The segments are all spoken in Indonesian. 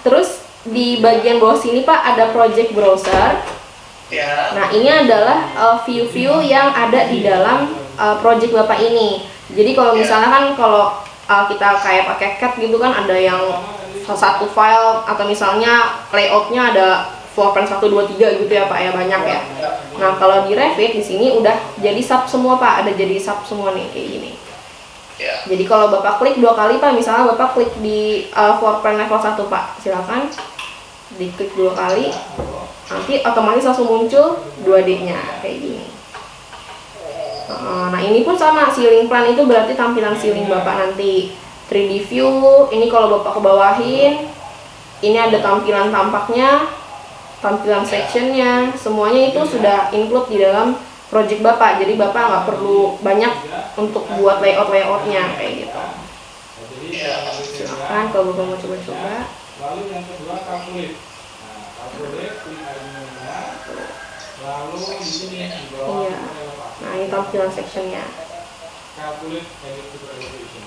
terus di bagian bawah sini Pak ada project browser. Ya. Nah ini adalah view-view yang ada di dalam project Bapak ini. Jadi kalau misalnya kan kalau kita kayak pakai CAD gitu kan ada yang satu file atau misalnya layoutnya ada floor plan 1, 2, 3 gitu ya Pak ya, banyak ya. Nah kalau di Revit di sini udah jadi sub semua Pak, ada jadi sub semua nih kayak gini. Ya. Jadi kalau Bapak klik 2 kali Pak, misalnya Bapak klik di floor plan level 1 Pak, silakan diklik 2 kali, nanti otomatis langsung muncul 2D-nya kayak gini. Nah ini pun sama, ceiling plan itu berarti tampilan ceiling Bapak nanti. 3D view, ini kalau Bapak kebawahin, ini ada tampilan tampaknya, tampilan sectionnya, semuanya itu sudah include di dalam project Bapak. Jadi Bapak nggak perlu banyak untuk buat layoutnya kayak gitu. Silakan kalau Bapak mau coba-coba. Lalu yang kedua calculate. Nah, calculate klik anunya. Lalu di sini di bawah. Iya. Nah ini tampilan sectionnya. Calculate negative elevation.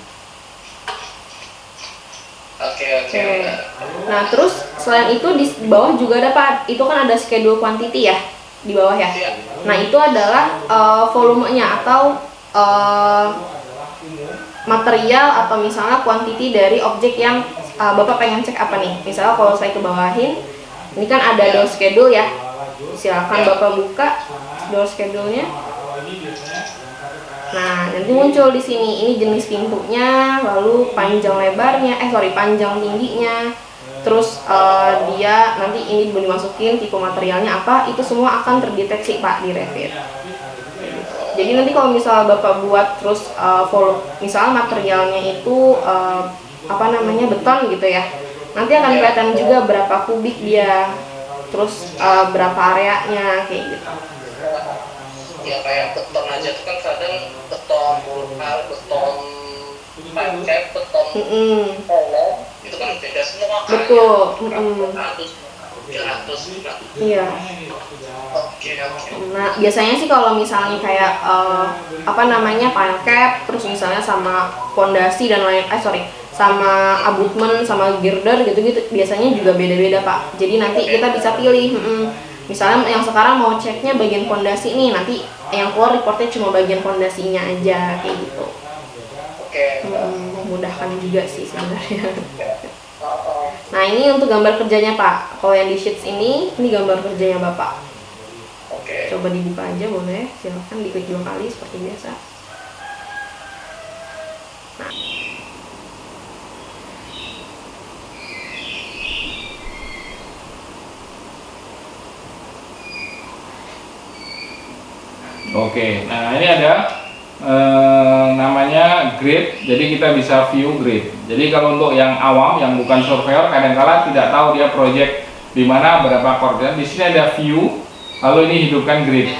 Oke. Nah terus selain itu di bawah juga ada Pak, itu kan ada schedule quantity ya di bawah ya. Nah itu adalah volumenya atau material atau misalnya quantity dari objek yang Bapak pengen cek apa nih. Misalnya kalau saya kebawahin, ini kan ada door schedule ya. Silakan Bapak buka door schedule-nya. Nah, nanti muncul di sini ini jenis pintunya, lalu panjang lebarnya, panjang tingginya. Terus dia nanti ini dimasukin tipe materialnya apa, itu semua akan terdeteksi Pak di Revit. Jadi nanti kalau misalnya Bapak buat terus misalnya materialnya itu beton gitu ya. Nanti akan kelihatan juga berapa kubik dia, terus berapa areanya kayak gitu. Ya kayak beton aja tuh kan kadang beton vulkan, beton pancet, beton kolom itu kan beda semua kan. Betul. Iya. Oke. Nah biasanya sih kalau misalnya kayak pancap, terus misalnya sama fondasi dan lain, sama abutment, sama girder gitu-gitu, biasanya juga beda-beda Pak. Jadi nanti kita bisa pilih. Misalnya yang sekarang mau ceknya bagian fondasi nih, nanti yang keluar reportnya cuma bagian fondasinya aja kayak gitu. Oke. Memudahkan juga sih sebenarnya. Nah ini untuk gambar kerjanya Pak. Kalau yang di sheets ini gambar kerjanya Bapak. Oke. Coba dibuka aja boleh, silahkan diklik 2 kali seperti biasa. Nah. Oke, nah ini ada namanya grid, jadi kita bisa view grid. Jadi kalau untuk yang awam, yang bukan surveyor, kadang-kala tidak tahu dia project di mana berapa koordinat. Di sini ada view, lalu ini hidupkan grid.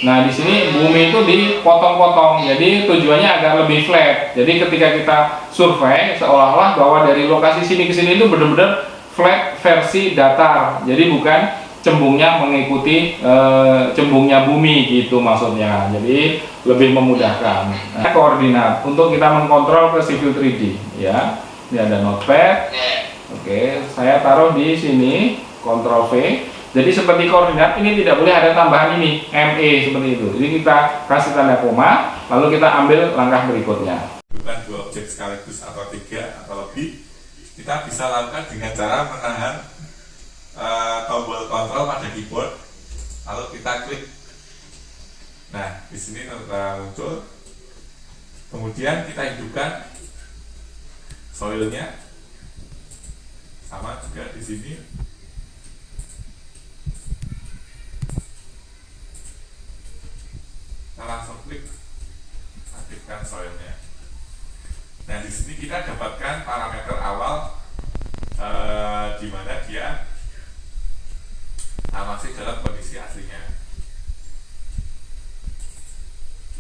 Nah di sini bumi itu dipotong-potong, jadi tujuannya agar lebih flat. Jadi ketika kita survei, seolah-olah bahwa dari lokasi sini ke sini itu benar-benar flat versi datar. Jadi bukan cembungnya mengikuti cembungnya bumi gitu maksudnya, jadi lebih memudahkan. Nah, koordinat untuk kita mengkontrol ke civil 3D ya. Ini ada notepad. Oke, saya taruh di sini Ctrl V. Jadi seperti koordinat ini tidak boleh ada tambahan ini ME seperti itu. Jadi kita kasih tanda koma, lalu kita ambil langkah berikutnya. Bukan 2 objek sekaligus atau 3 atau lebih, kita bisa lakukan dengan cara menahan tombol kontrol pada keyboard, lalu kita klik. Nah, di sini muncul. Kemudian kita hidupkan soilnya, sama juga di sini. Kita langsung klik aktifkan soilnya. Nah, di sini kita dapatkan parameter awal di mana dia masih dalam kondisi aslinya.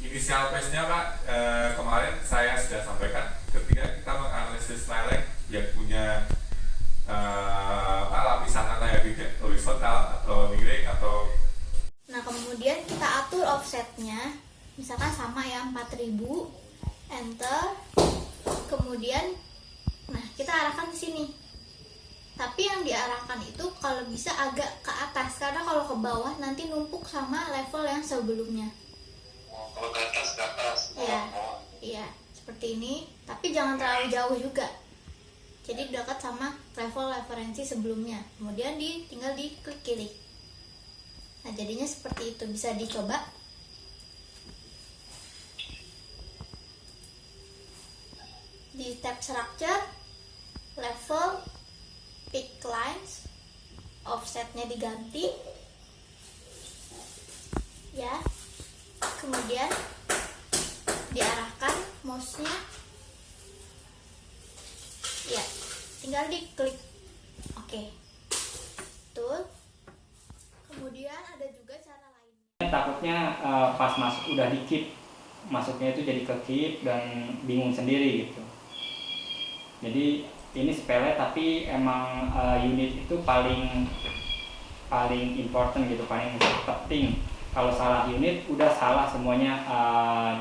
Inisial phase-nya Pak, kemarin saya sudah sampaikan ketika kita menganalisis lereng yang punya lapisan tanah yang tidak horizontal atau miring atau. Nah kemudian kita atur offsetnya, misalkan sama ya 4000, enter. Kemudian, nah kita arahkan ke sini. diarahkan itu kalau bisa agak ke atas, karena kalau ke bawah nanti numpuk sama level yang sebelumnya. Kalau ke atas. Iya, iya, seperti ini. Tapi jangan terlalu jauh juga. Jadi dekat sama level referensi sebelumnya. Kemudian tinggal diklik kiri. Nah, jadinya seperti itu. Bisa dicoba. Di tab structure, level, pick lines, offsetnya diganti. Ya. Kemudian diarahkan mouse-nya. Ya, tinggal diklik. Oke. Betul. Kemudian ada juga cara lain. Takutnya pas masuk udah di keep, masuknya itu jadi ke keep dan bingung sendiri gitu. Jadi ini sepele tapi emang unit itu paling important gitu, paling penting. Kalau salah unit udah salah semuanya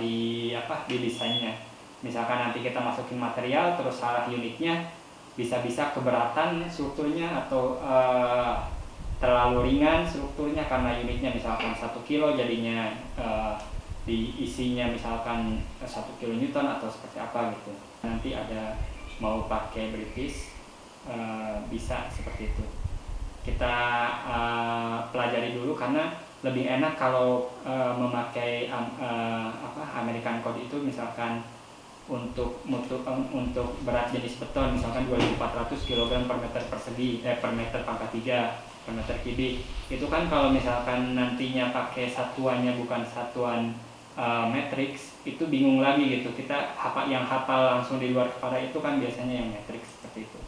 di desainnya. Misalkan nanti kita masukin material terus salah unitnya, bisa-bisa keberatan strukturnya atau terlalu ringan strukturnya karena unitnya misalkan 1 kilo jadinya diisinya misalkan 1 kilonewton atau seperti apa gitu. Nanti ada mau pakai British bisa seperti itu. Kita pelajari dulu karena lebih enak kalau memakai American Code itu misalkan untuk berat jenis beton misalkan 2.400 kg per meter persegi per meter pangkat 3 per meter kubik. Itu kan kalau misalkan nantinya pakai satuannya bukan satuan matrix itu bingung lagi gitu. Kita yang hafal langsung di luar kepala itu kan biasanya yang matrix seperti itu.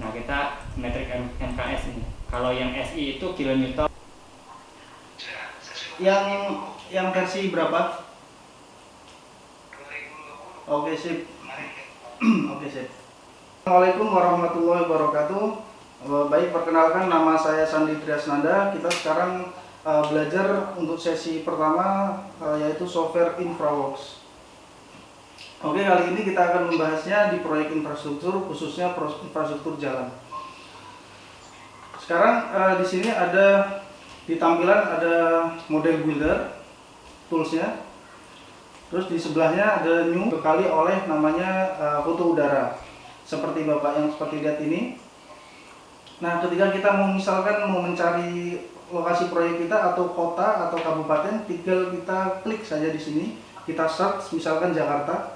Nah, kita metrik MKS ini. Kalau yang SI itu kilonewton. Yang versi berapa? Oke, sip. Oke, sip. Assalamualaikum warahmatullahi wabarakatuh. Baik, perkenalkan nama saya Sandi Triasnanda. Kita sekarang belajar untuk sesi pertama yaitu software InfraWorks. Oke, kali ini kita akan membahasnya di proyek infrastruktur, khususnya infrastruktur jalan. Sekarang di sini di tampilan ada model builder toolsnya. Terus di sebelahnya ada new dibekali oleh namanya foto udara. Seperti Bapak yang seperti lihat ini. Nah, ketika kita misalkan mau mencari lokasi proyek kita atau kota atau kabupaten, tinggal kita klik saja di sini. Kita search misalkan Jakarta.